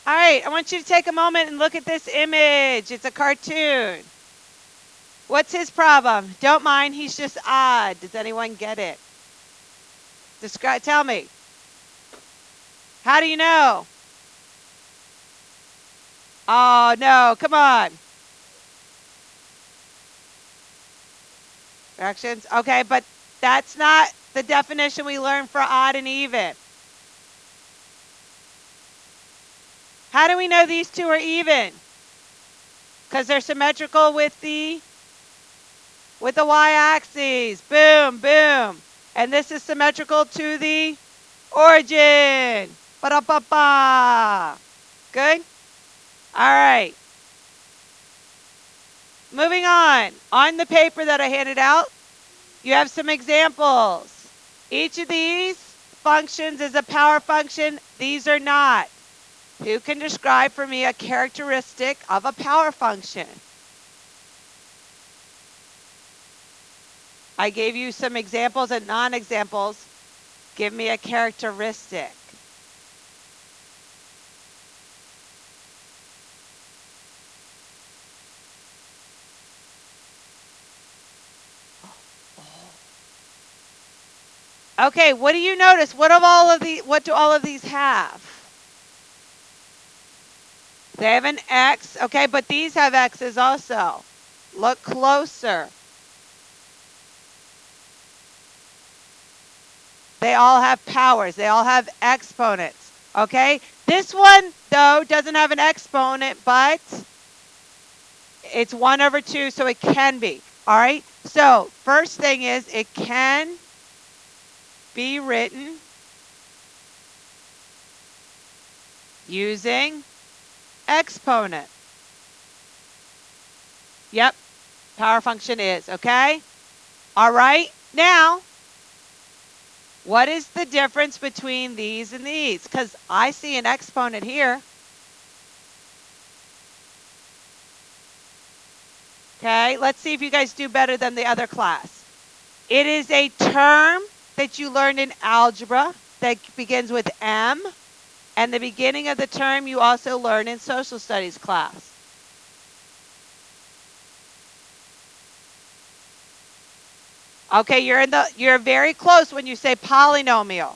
All right, I want you to take a moment and look at this image. It's a cartoon. What's his problem? Don't mind, he's just odd. Does anyone get it? Tell me. How do you know? Oh, no, come on. Fractions? Okay, but that's not the definition we learned for odd and even. How do we know these two are even? Because they're symmetrical with the y-axis. Boom, boom. And this is symmetrical to the origin. Ba-da-ba-ba. Good? All right. Moving on. On the paper that I handed out, you have some examples. Each of these functions is a power function. These are not. Who can describe for me a characteristic of a power function? I gave you some examples and non-examples. Give me a characteristic. Okay, what do you notice? What do all of these have? They have an X, okay, but these have X's also. Look closer. They all have powers. They all have exponents, okay? This one, though, doesn't have an exponent, but it's 1 over 2, so it can be. All right? So first thing is it can be written using exponent. Yep, power function is, okay? All right, now, what is the difference between these and these? Because I see an exponent here. Okay, let's see if you guys do better than the other class. It is a term that you learned in algebra that begins with M, and the beginning of the term you also learn in social studies class. Okay, you're very close when you say polynomial.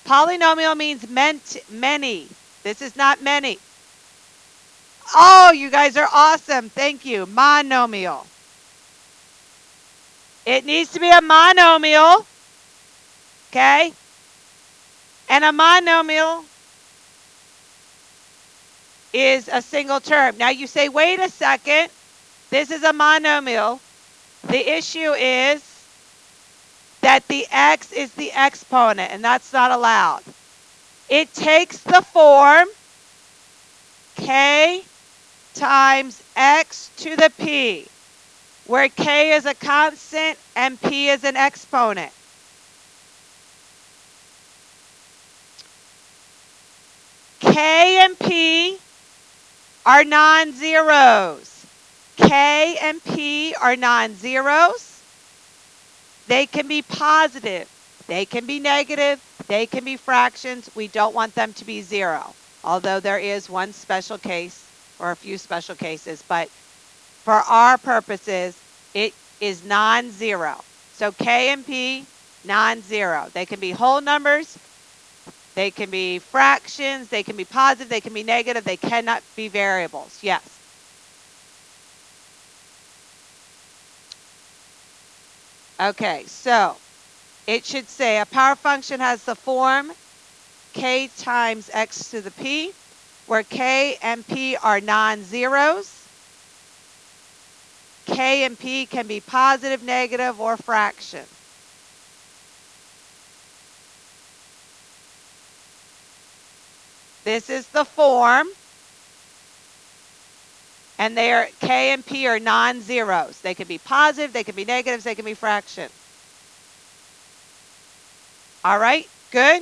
Polynomial means many. This is not many. Oh, you guys are awesome. Thank you. Monomial. It needs to be a monomial. Okay? And a monomial is a single term. Now you say, wait a second. This is a monomial. The issue is that the x is the exponent, and that's not allowed. It takes the form k times x to the p, where k is a constant and p is an exponent. K and p are non-zeros. K and p are non-zeros. They can be positive. They can be negative. They can be fractions. We don't want them to be zero, although there is one special case or a few special cases. But for our purposes, it is non-zero. So K and P, non-zero. They can be whole numbers. They can be fractions. They can be positive. They can be negative. They cannot be variables. Yes. Okay, so it should say a power function has the form k times x to the p, where k and p are non-zeros. K and p can be positive, negative, or fraction. This is the form, and k and p are non-zeros. They can be positive, they can be negatives, they can be fractions. All right, good?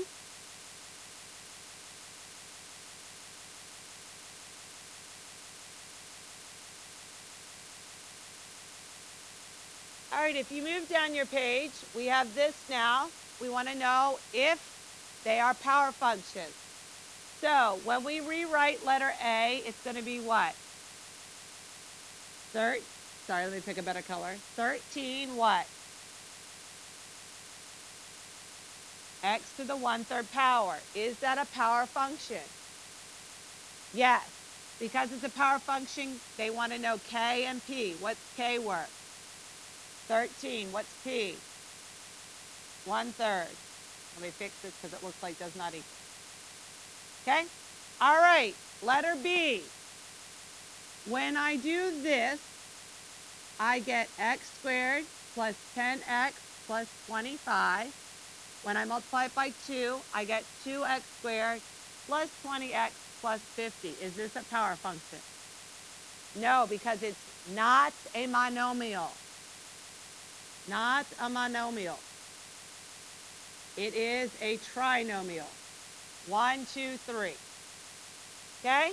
All right, if you move down your page, we have this now. We want to know if they are power functions. So when we rewrite letter A, it's going to be what? Sorry, let me pick a better color. 13 what? X to the 1/3 power. Is that a power function? Yes. Because it's a power function, they want to know K and P. What's K worth? 13. What's P? 1/3. Let me fix this because it looks like does not equal. Okay? All right. Letter B. When I do this, I get x squared plus 10x plus 25. When I multiply it by 2, I get 2x squared plus 20x plus 50. Is this a power function? No, because it's not a monomial. Not a monomial. It is a trinomial. 1, 2, 3. Okay?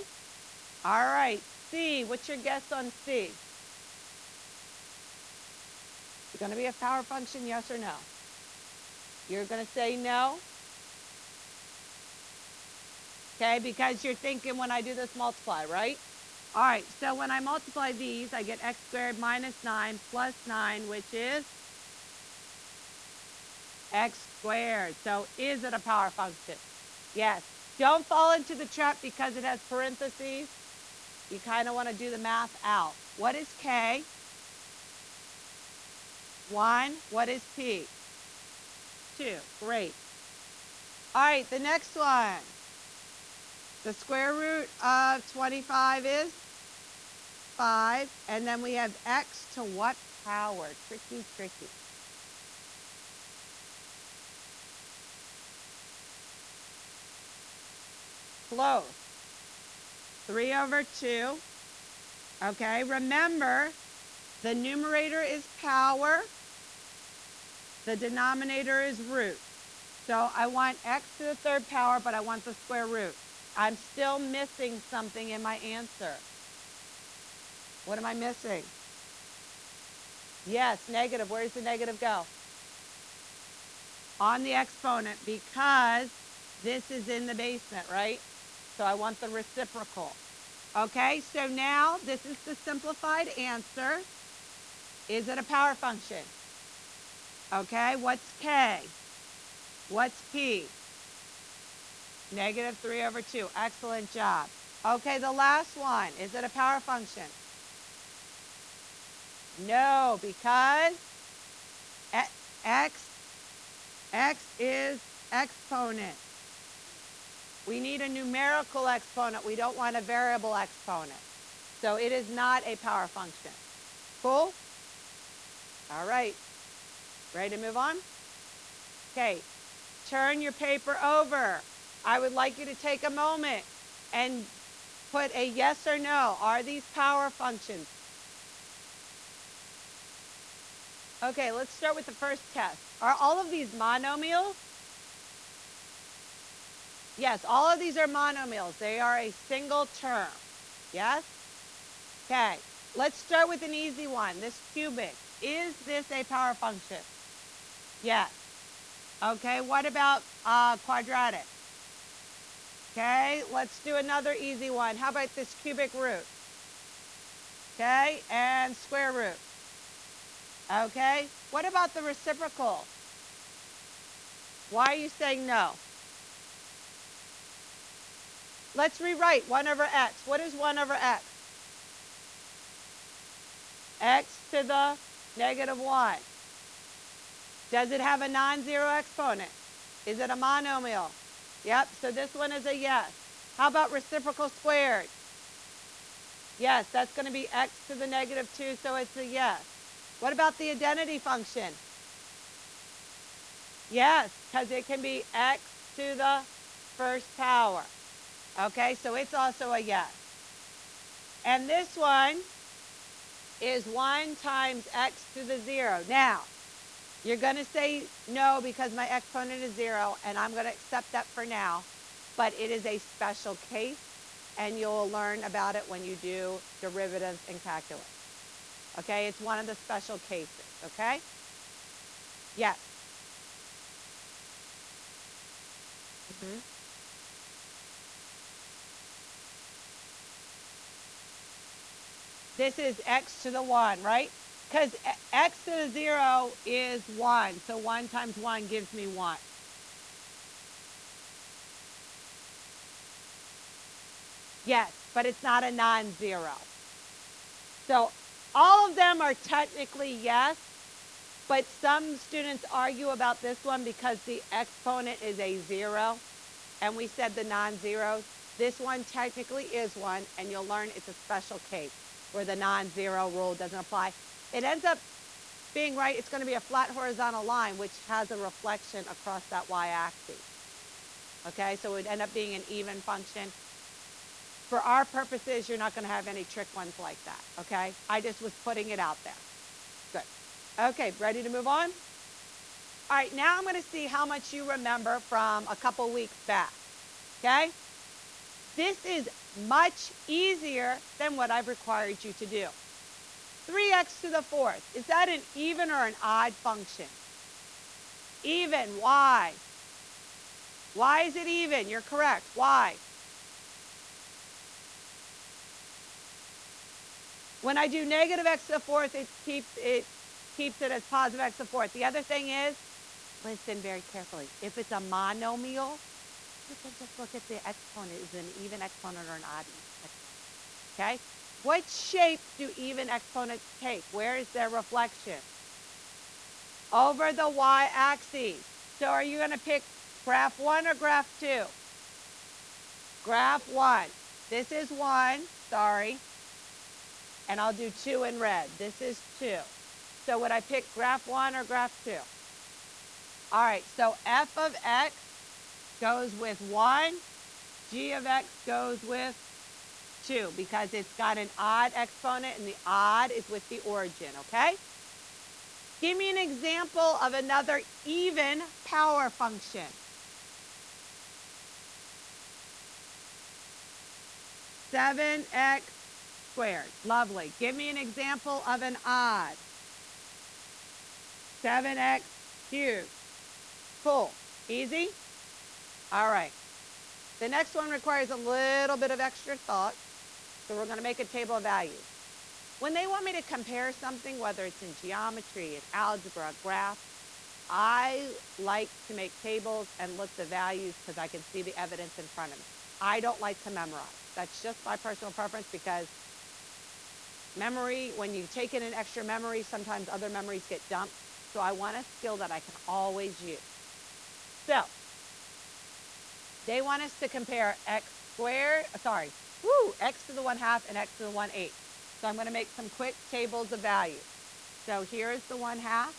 All right. C. What's your guess on C? Is it going to be a power function, yes or no? You're going to say no. Okay, because you're thinking when I do this multiply, right? All right, so when I multiply these, I get x squared minus 9 plus 9, which is x squared. So is it a power function? Yes. Don't fall into the trap because it has parentheses. You kind of want to do the math out. What is K? 1. What is P? 2. Great. All right, the next one. The square root of 25 is 5. And then we have x to what power? Tricky, tricky. Close. 3/2. Okay, remember, the numerator is power. The denominator is root. So I want x to the 3rd power, but I want the square root. I'm still missing something in my answer. What am I missing? Yes, negative. Where does the negative go? On the exponent, because this is in the basement, right? So I want the reciprocal. Okay, so now this is the simplified answer. Is it a power function? Okay, what's K? What's P? Negative 3/2. Excellent job. Okay, the last one. Is it a power function? No, because x is exponent. We need a numerical exponent. We don't want a variable exponent. So it is not a power function. Cool? All right. Ready to move on? Okay. Turn your paper over. I would like you to take a moment and put a yes or no. Are these power functions? Okay, let's start with the first test. Are all of these monomials? Yes, all of these are monomials. They are a single term. Yes? Okay, let's start with an easy one. This cubic. Is this a power function? Yes. Okay, what about quadratic? Okay, let's do another easy one. How about this cubic root? Okay, and square root. Okay, what about the reciprocal? Why are you saying no? Let's rewrite 1/x. What is 1/x? X to the -1. Does it have a non-zero exponent? Is it a monomial? Yep, so this one is a yes. How about reciprocal squared? Yes, that's going to be x to the -2, so it's a yes. What about the identity function? Yes, because it can be x to the 1st power. Okay, so it's also a yes. And this one is 1 times x to the 0. Now, you're going to say no because my exponent is 0, and I'm going to accept that for now. But it is a special case, and you'll learn about it when you do derivatives in calculus. Okay, it's one of the special cases, okay? Yes. This is x to the 1, right? Because x to the 0 is 1. So 1 times 1 gives me 1. Yes, but it's not a non-zero. So all of them are technically yes, but some students argue about this one because the exponent is a 0, and we said the non-zeros. This one technically is one, and you'll learn it's a special case where the non-zero rule doesn't apply. It ends up being right. It's going to be a flat horizontal line, which has a reflection across that y-axis. Okay, so it would end up being an even function. For our purposes, you're not going to have any trick ones like that, okay? I just was putting it out there. Good. Okay, ready to move on? All right, now I'm going to see how much you remember from a couple weeks back, okay? This is much easier than what I've required you to do. 3x to the 4th, is that an even or an odd function? Even, why? Why is it even? You're correct, why? When I do negative x to the 4th, it keeps it as positive x to the 4th. The other thing is, listen very carefully. If it's a monomial, you can just look at the exponent. Is it an even exponent or an odd exponent? Okay? What shape do even exponents take? Where is their reflection? Over the y-axis. So are you going to pick graph 1 or graph 2? Graph 1. This is 1, sorry. And I'll do 2 in red. This is 2. So would I pick graph 1 or graph 2? All right, so f of x goes with 1. G of x goes with 2 because it's got an odd exponent, and the odd is with the origin, okay? Give me an example of another even power function. 7x squared. Lovely. Give me an example of an odd. 7x cubed. Cool. Easy? All right. The next one requires a little bit of extra thought. So we're going to make a table of values. When they want me to compare something, whether it's in geometry, in algebra, graph, I like to make tables and look the values because I can see the evidence in front of me. I don't like to memorize. That's just my personal preference because memory, when you take in an extra memory, sometimes other memories get dumped. So I want a skill that I can always use. So they want us to compare x to the 1/2 and x to the 1/8. So I'm going to make some quick tables of values. So here's the 1/2.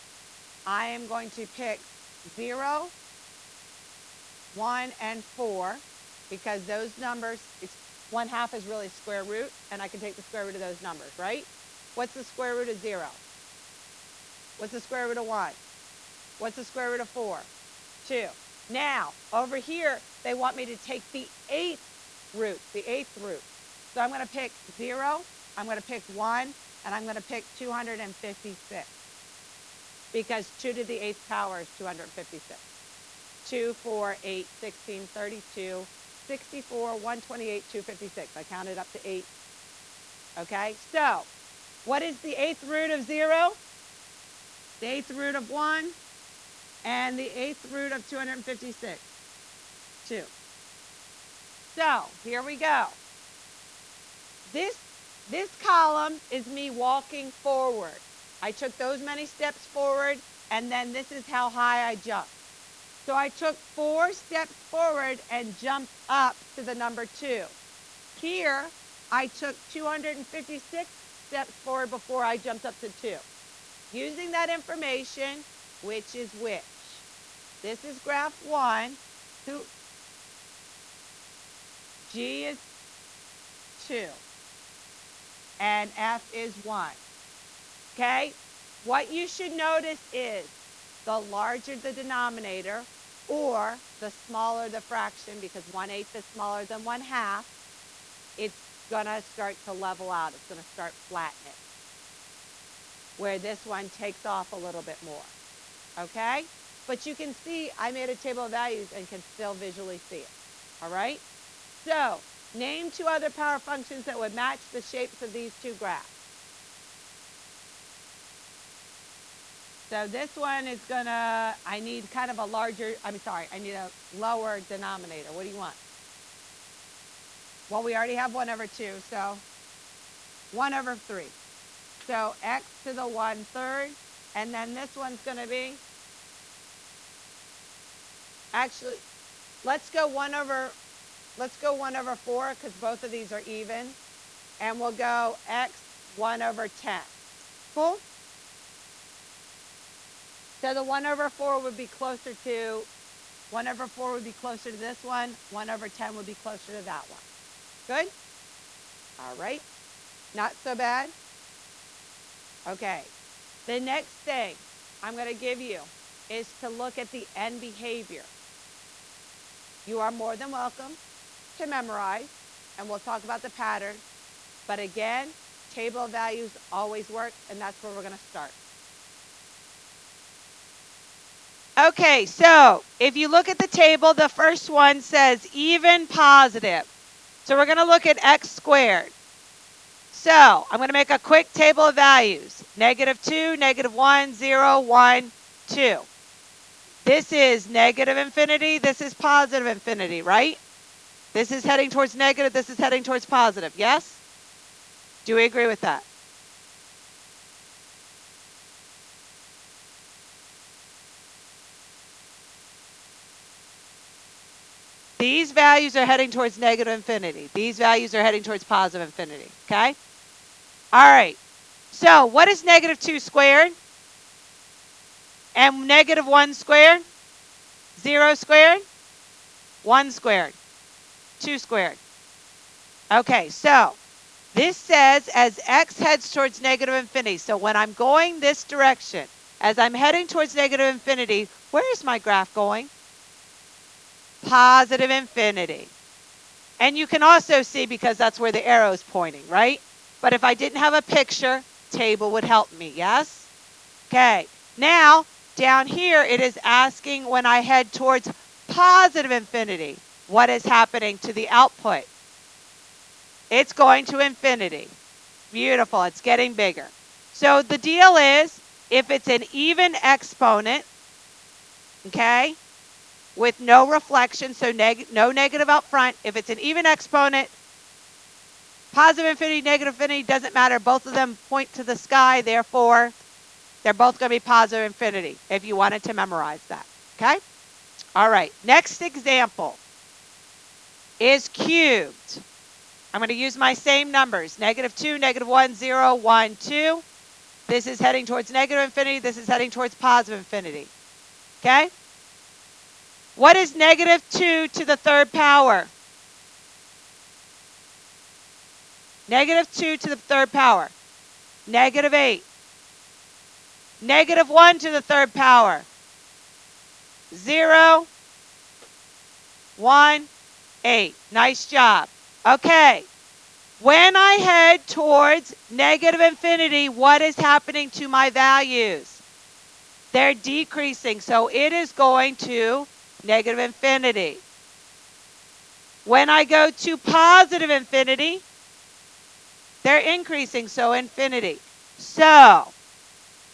I am going to pick 0, 1, and 4 because those numbers, 1/2 is really square root, and I can take the square root of those numbers, right? What's the square root of 0? What's the square root of 1? What's the square root of 4? 2. Now, over here, they want me to take the 8th root. So I'm going to pick 0, I'm going to pick 1, and I'm going to pick 256 because 2 to the 8th power is 256. 2, 4, 8, 16, 32, 64, 128, 256. I counted up to 8. Okay, so what is the 8th root of 0? The 8th root of 1 and the 8th root of 256. 2. So here we go. This column is me walking forward. I took those many steps forward, and then this is how high I jumped. So I took 4 steps forward and jumped up to the number 2. Here, I took 256 steps forward before I jumped up to 2. Using that information, which is which? This is graph 1. G is 2. And F is 1. Okay? What you should notice is the larger the denominator, or the smaller the fraction, because 1/8 is smaller than 1/2, it's going to start to level out. It's going to start flattening. Where this one takes off a little bit more. Okay? But you can see I made a table of values and can still visually see it. All right? So, name 2 other power functions that would match the shapes of these 2 graphs. So this one is gonna, I need kind of a larger, I need a lower denominator. What do you want? Well, we already have 1 over 2, so 1 over 3. So x to the 1/3, and then this one's gonna be, actually, let's go 1 over 4, because both of these are even. And we'll go x 1 over 10. Cool? So the 1 over 4 would be closer to, 1 over 4 would be closer to this one. 1 over 10 would be closer to that one. Good? All right. Not so bad? Okay. The next thing I'm going to give you is to look at the end behavior. You are more than welcome to memorize, and we'll talk about the pattern. But again, table of values always work, and that's where we're going to start. Okay, so if you look at the table, the first one says even positive. So we're going to look at x squared. So I'm going to make a quick table of values. -2, -1, 0, 1, 2. This is negative infinity. This is positive infinity, right? This is heading towards negative. This is heading towards positive. Yes? Do we agree with that? These values are heading towards negative infinity. These values are heading towards positive infinity. Okay? All right. So what is -2 squared? And -1 squared? 0 squared? 1 squared? 2 squared? Okay, so this says as x heads towards negative infinity. So when I'm going this direction, as I'm heading towards negative infinity, where is my graph going? Positive infinity. And you can also see, because that's where the arrow is pointing, right? But if I didn't have a picture, table would help me, yes? Okay, now down here it is asking when I head towards positive infinity, what is happening to the output? It's going to infinity. Beautiful, it's getting bigger. So the deal is, if it's an even exponent, okay, with no reflection, so no negative out front, if it's an even exponent, positive infinity, negative infinity, doesn't matter. Both of them point to the sky, therefore, they're both going to be positive infinity, if you wanted to memorize that, okay? All right, next example is cubed. I'm going to use my same numbers, -2, -1, 0, 1, 2. This is heading towards negative infinity. This is heading towards positive infinity, okay? What is -2 to the third power? -2 to the third power. -8. -1 to the third power. 0, 1, 8. Nice job. Okay. When I head towards negative infinity, what is happening to my values? They're decreasing, so it is going to negative infinity. When I go to positive infinity, they're increasing, so infinity. So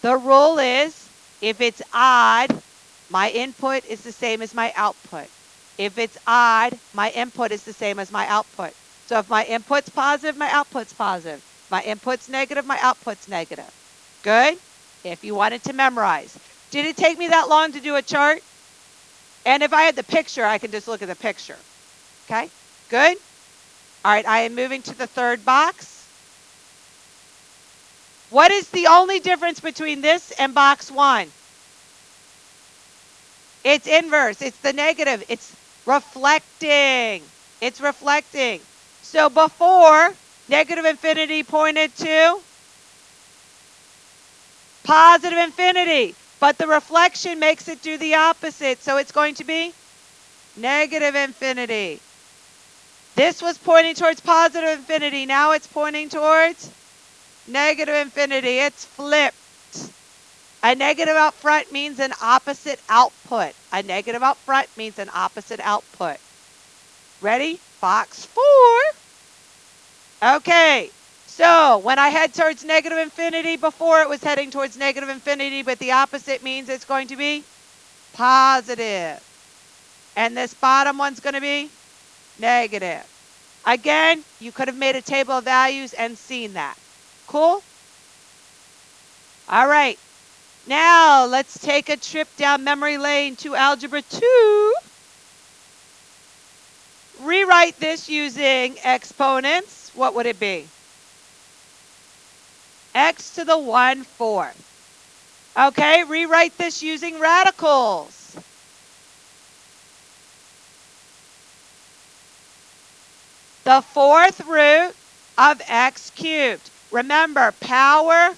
the rule is, if it's odd, my input is the same as my output. If it's odd, my input is the same as my output. So if my input's positive, my output's positive. My input's negative, my output's negative. Good? If you wanted to memorize. Did it take me that long to do a chart? And if I had the picture, I can just look at the picture. Okay? Good? All right, I am moving to the third box. What is the only difference between this and box 1? It's inverse. It's the negative. It's reflecting. It's reflecting. So before, negative infinity pointed to positive infinity. But the reflection makes it do the opposite. So it's going to be negative infinity. This was pointing towards positive infinity. Now it's pointing towards negative infinity. It's flipped. A negative out front means an opposite output. A negative out front means an opposite output. Ready? Box 4. Okay. So when I head towards negative infinity, before it was heading towards negative infinity, but the opposite means it's going to be positive. And this bottom one's going to be negative. Again, you could have made a table of values and seen that. Cool? All right. Now let's take a trip down memory lane to Algebra 2. Rewrite this using exponents. What would it be? X to the 1/4. Okay, rewrite this using radicals. The 4th root of x cubed. Remember, power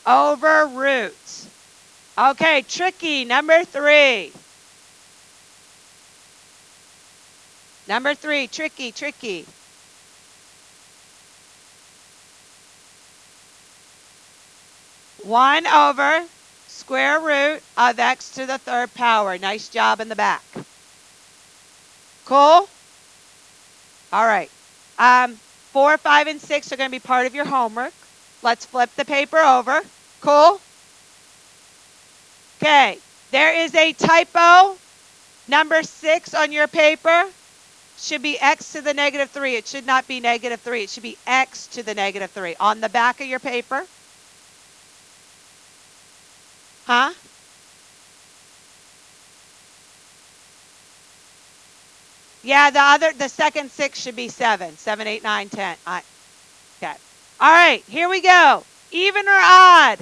over root. Okay, tricky, number 3. Number 3, tricky. One over square root of x to the 3rd power. Nice job in the back. Cool? All right. 4, 5, and 6 are going to be part of your homework. Let's flip the paper over. Cool? Okay. There is a typo. Number 6 on your paper should be x to the negative 3. It should not be negative 3. It should be x to the negative 3 on the back of your paper. Huh? Yeah, the second 6 should be 7. 7, 8, 9, 10. Okay. All right, here we go. Even or odd?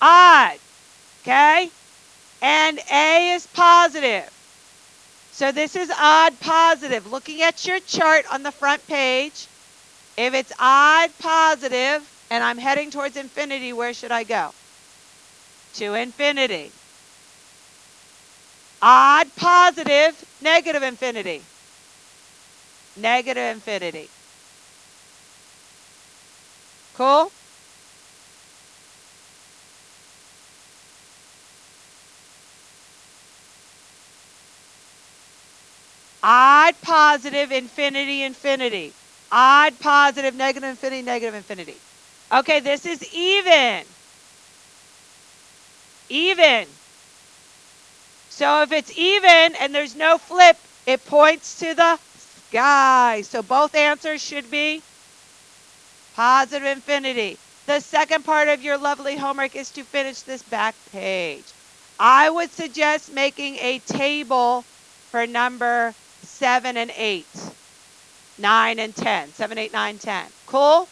Odd. Okay? And A is positive. So this is odd positive. Looking at your chart on the front page, if it's odd positive and I'm heading towards infinity, where should I go? To infinity. Odd positive, negative infinity. Negative infinity. Cool? Odd positive, infinity. Odd positive, negative infinity. Okay, this is even. Even. So if it's even and there's no flip, it points to the sky. So both answers should be positive infinity. The second part of your lovely homework is to finish this back page. I would suggest making a table for number 7 and 8, 9 and 10. 7, 8, 9, 10. Cool?